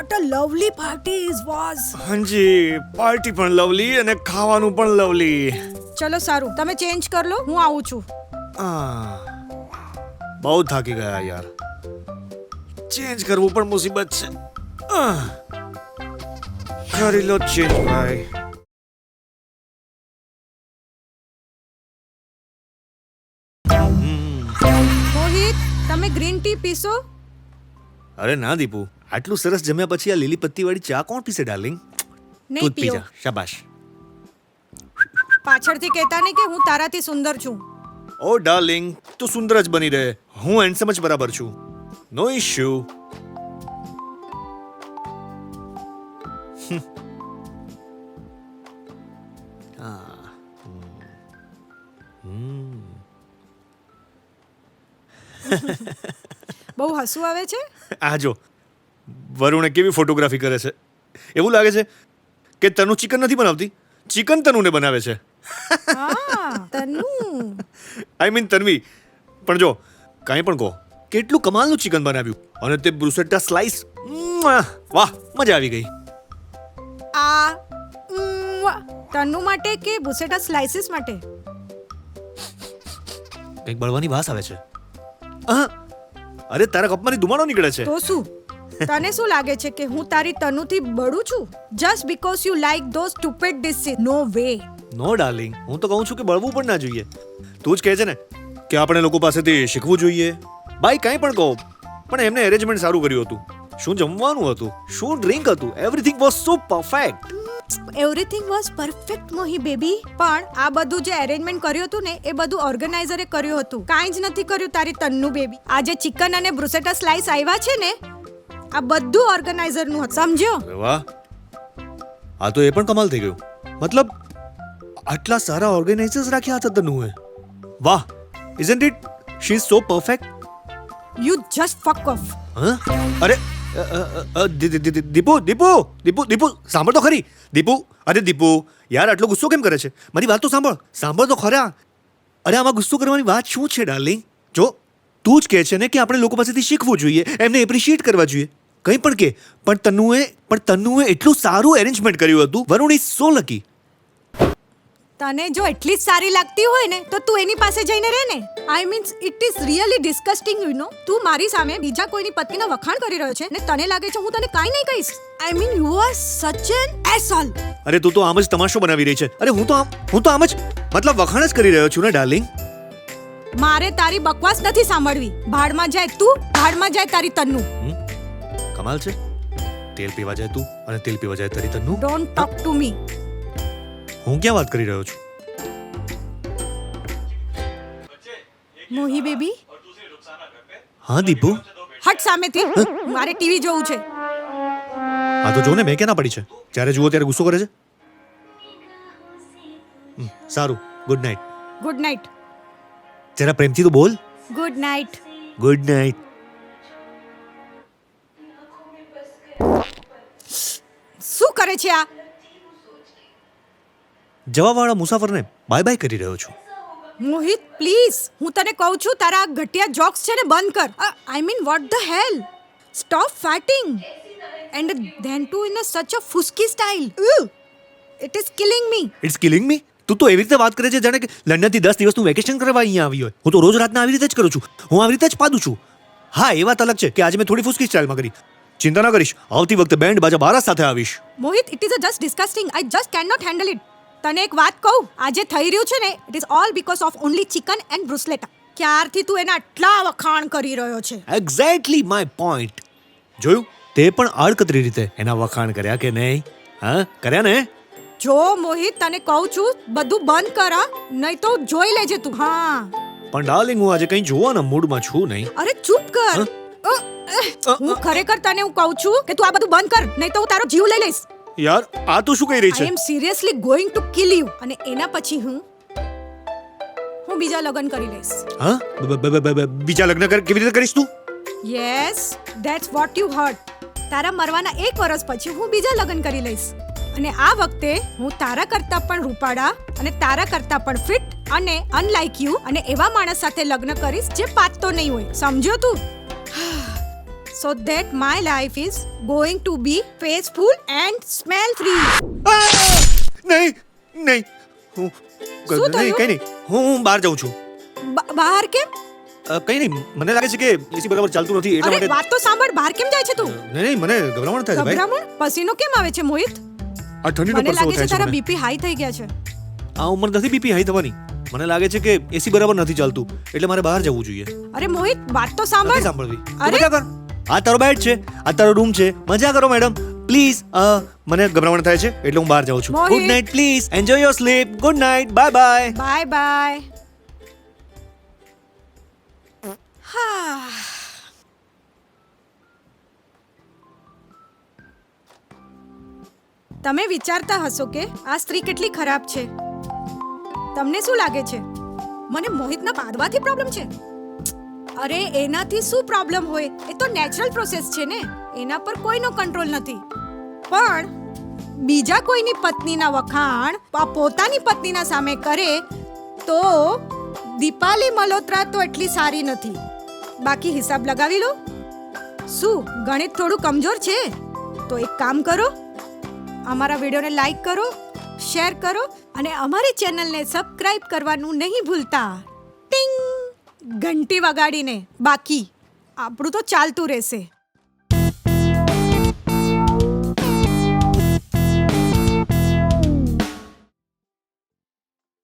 What a lovely party is was. હાજી, party પણ lovely અને ખાવાનું પણ લવલી. ચલો સારું, તમે ચેન્જ કર લો, હું આવું છું. બહુ થાકી ગયા યાર. ચેન્જ કરવું પણ મુસીબત છે. કરી લો ચેન્જ ભાઈ. મોહિત, તમે ગ્રીન ટી પીશો? અરે ના દીપુ, આટલું સરસ જમ્યા પછી આ લીલી પત્તી વાળી ચા કોણ પીશે ડાર્લિંગ? નહીં તું જ પી પીઓ. જા. શાબાશ. પાછળથી કહેતા નહીં કે હું તારાથી સુંદર છું. ઓ ડાર્લિંગ, તું સુંદર જ બની રહે. હું હેન્ડસમ જ બરાબર છું. નો ઇશ્યુ. બહુ હસવું આવે છે. આ જો, વરુણે કેવી ફોટોગ્રાફી કરે છે. એવું લાગે છે કે તનુ ચિકન નથી બનાવતી, ચિકન તનુને બનાવે છે. હા, તનુ. I mean Tanvi. પણ જો, કાંઈ પણ કહો, કેટલું કમાલનું ચિકન બનાવ્યું. અને તે બ્રુસેટા સ્લાઇસ, વાહ, મજા આવી ગઈ. આ તનુ માટે કે બુસેટા સ્લાઇસીસ માટે? કંઈક બળવાની વાસ આવે છે. અરે તારા કપમાંથી ધુમાડો નીકળે છે. તો શું, તને શું લાગે છે કે હું તારી તનુથી બળું છું just because you like those stupid dishes? No way. No darling, હું તો કહું છું કે બળવું પણ ના જોઈએ. તું જ કહે છે ને કે આપણે લોકો પાસેથી શીખવું જોઈએ. ભાઈ કાંઈ પણ કહો, પણ એમને એરેન્જમેન્ટ સારું કર્યું હતું. શું જમવાનું હતું, શું ડ્રિંક હતું, everything was so perfect. Everything was perfect મોહી બેબી. પણ આ બધું જે અરેન્જમેન્ટ કર્યું હતું ને, એ બધું ઓર્ગેનાઇઝરે કર્યું હતું. કાંઈ જ નથી કર્યું તારી તન્નુ બેબી. આ જે ચિકન અને બ્રુસેટા સ્લાઇસ આવ્યા છે ને, આ બધું ઓર્ગેનાઇઝરનું હતું, સમજ્યો? અરે વાહ, આ તો એ પણ કમાલ થઈ ગયું. મતલબ આટલા સારા ઓર્ગેનાઇઝર્સ રાખ્યા હતા તનુએ. વાહ, isn't it? She is so perfect. You just fuck off. અરે દીપુ દીપુ દીપુ દીપુ સાંભળ તો ખરી. દીપુ, અરે દીપુ યાર, આટલો ગુસ્સો કેમ કરે છે? મારી વાત તો સાંભળ. સાંભળ તો ખરા. અરે આમાં ગુસ્સો કરવાની વાત શું છે ડાર્લિંગ? જો, તું જ કહે છે ને કે આપણે લોકો પાસેથી શીખવું જોઈએ, એમને એપ્રિશિએટ કરવા જોઈએ. કંઈ પણ કે, પણ તન્નુએ એટલું સારું એરેન્જમેન્ટ કર્યું હતું. Varun is so lucky. તને જો એટલી જ સારી લાગતી હોય ને, તો તું એની પાસે જઈને રહે ને. I means it is really disgusting, you know. તું મારી સામે બીજા કોઈની પત્નીના વખાણ કરી રહ્યો છે ને તને લાગે છે હું તને કાંઈ નહીં કહીશ. I mean you are such an asshole. અરે તું તો આમ જ તમાશો બનાવી રહી છે. અરે હું તો આમ જ મતલબ વખાણ જ કરી રહ્યો છું ને ડાર્લિંગ. મારે તારી બકવાસ નથી સાંભળવી. ભાડમાં જાય તું, ભાડમાં જાય તારી તન્નુ. કમાલ છે. તેલ પીવા જાય તું અને તેલ પીવા જાય તારી Tannu. Don't talk to me. હું ક્યાં વાત કરી રહ્યો છું? મોહી બેબી. હા દીપુ. હટ સામેથી. મારે ટીવી જોવું છે. હા તો જો ને, મેં ક્યાં ના પડી છે? જ્યારે જુઓ ત્યારે ગુસ્સો કરે છે. સારું, ગુડ નાઇટ. Good night. જરા પ્રેમથી તો બોલ. Good night. Good night. શું કરે છે આ? જવાવાળા મુસાફરને બાય બાય કરી રહ્યો છું. મોહિત પ્લીઝ, હું તને કહું છું, તારા આ ઘટિયા જોક્સ છે ને બંધ કર. I mean what the hell? Stop fighting and then to in such a ફુસ્કી style. It is killing me. It's killing me? તું તો એવી રીતે વાત કરે છે જાણે કે લંડનથી 10 દિવસનું વેકેશન કરવા અહીંયા આવી હોય. હું તો રોજ રાતના આવી રીતે જ કરું છું. હું આવી રીતે જ પાડું છું. હા, એ વાત અલગ છે કે આજે મેં થોડી ફુસ્કી સ્ટાઇલમાં કરી. ચિંતા ના કરીશ, આવતી વખતે બેન્ડ બાજા બારા સાથે આવીશ. Mohit, it is just disgusting. I just can not handle it. તને એક વાત કહું, આજે થઈ રહ્યું છે ને, it is all because of only chicken and bruschetta. ક્યારથી તું એના આટલા વખાણ કરી રહ્યો છે? Exactly my point. જોયું? તે પણ આડકતરી રીતે એના વખાણ કર્યા કે નહીં? હા, કર્યા ને? જો મોહિત, તને કહું છું, બધું બંધ કર, નહીં તો જોઈ લેજે તું. હા પણ ડાર્લિંગ, હું આજે કંઈ જોવાના મૂડમાં છું નહીં. અરે ચૂપ કર. હું ખરેખર તને હું કહું છું કે તું આ બધું બંધ કર, નહીં તો હું તારો જીવ લઈ લઈશ. યાર, આ તો શું કહી રહી છે? I am seriously going to kill you. અને એના પછી હું બીજા લગ્ન કરી લઈશ. હા? બીજા લગ્ન કેવી રીતે કરીશ તું? Yes, that's what you heard. તારા મરવાના 1 વર્ષ પછી હું બીજા લગ્ન કરી લઈશ. અને આ વખતે હું તારા કરતા પણ રૂપાળા અને તારા કરતા પણ ફિટ અને અનલાઇક યુ અને એવા માણસ સાથે લગ્ન કરીશ જે પાતતો નહીં હોય. સમજ્યો તું? so that my life is going to be peaceful and smell free. નહીં નહીં હું શું થયું? નહીં કંઈ નહીં હું બહાર જાઉં છું બહાર કેમ? કંઈ નહીં મને લાગે છે કે એસી બરાબર ચાલતું નથી એટલા અરે માટે વાત તો સાંભળ, બહાર કેમ જાય છે તું? નહીં મને ગભરામણ થાય છે ભાઈ ગભરામણ? પસીનો કેમ આવે છે મોહિત? આ ઠંડીનો મને પરસેવો લાગે છે થાય છે તારા મને. બીપી હાઈ થઈ ગયા છે. આ ઉંમર નથી બીપી હાઈ થવાની મને લાગે છે કે એસી બરાબર નથી ચાલતું એટલે મારે બહાર જવું જોઈએ અરે મોહિત વાત તો નથી સાંભળ. સાંભળવી તું અરે! મજા કર આ તારો બેડ છે આ તારો રૂમ છે મજા કરો મેડમ પ્લીઝ મને ગભરામણ થાય છે એટલે હું બહાર જાઉં છું Mohit! Good night please enjoy your sleep good night bye bye bye bye. હા. તમે વિચારતા હશો કે આ સ્ત્રી કેટલી ખરાબ છે. તમને શું લાગે છે મને મોહિતના પાદવાથી પ્રોબ્લેમ છે? અરે એનાથી શું પ્રોબ્લેમ હોય, એ તો નેચરલ પ્રોસેસ છે ને, એના પર કોઈનો કંટ્રોલ નથી. પણ બીજા કોઈની પત્નીના વખાણ પોતાની પત્નીના સામે કરે તો દીપાલી મલ્હોત્રા તો એટલી સારી નથી. બાકી હિસાબ લગાવી લો. શું ગણિત થોડું કમજોર છે? તો એક કામ કરો, અમારા વિડીયોને લાઈક કરો, શેર કરો અને અમારી ચેનલને સબસ્ક્રાઇબ કરવાનું નહીં ભૂલતા. ટિંગ ઘંટી વગાડીને. બાકી આપણું તો ચાલતું રહેશે.